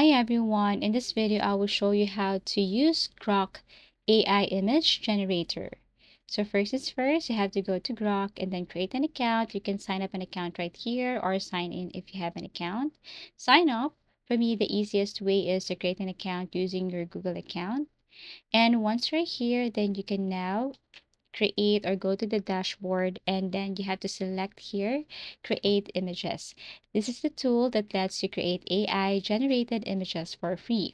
Hi everyone, in this video I will show you how to use Grok AI image generator. So first is first, you have to go to Grok and then create an account. You can sign up an account right here or sign in if you have an account. Sign up, for me the easiest way is to create an account using your Google account. And once you're here, then you can now create or go to the dashboard, and then you have to select here create images. This is the tool that lets you create AI generated images for free.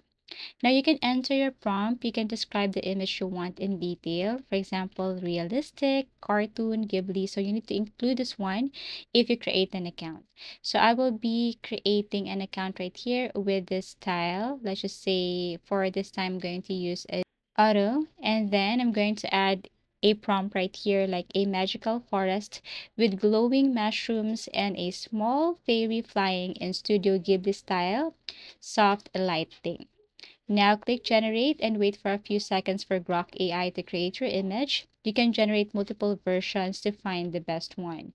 Now you can enter your prompt. You can describe the image you want in detail, for example realistic, cartoon, ghibli. So you need to include this one if you create an account. So I will be creating an account right here with this style. Let's just say for this time I'm going to use a auto, and then I'm going to add a prompt right here like a magical forest with glowing mushrooms and a small fairy flying in Studio Ghibli style, soft lighting. Now click generate and wait for a few seconds for Grok AI to create your image. You can generate multiple versions to find the best one.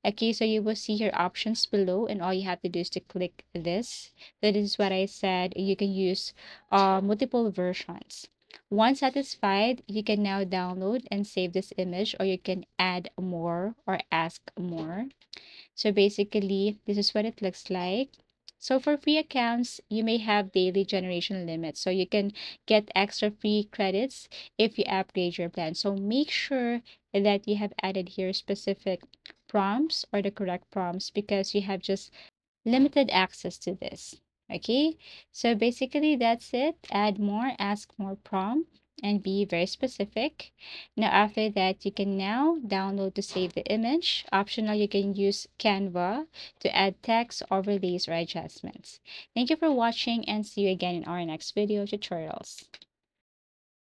Okay, so you will see your options below, and all you have to do is to click this. That is what I said. You can use multiple versions. Once satisfied, you can now download and save this image, or you can add more or ask more. So basically, this is what it looks like. So for free accounts, you may have daily generation limits. So you can get extra free credits if you upgrade your plan. So make sure that you have added here specific prompts or the correct prompts, because you have just limited access to this. Okay, so basically that's it. Add more, ask more prompt, and be very specific. Now after that, you can now download to save the image. Optional, you can use Canva to add text, overlays, or adjustments. Thank you for watching, and see you again in our next video tutorials.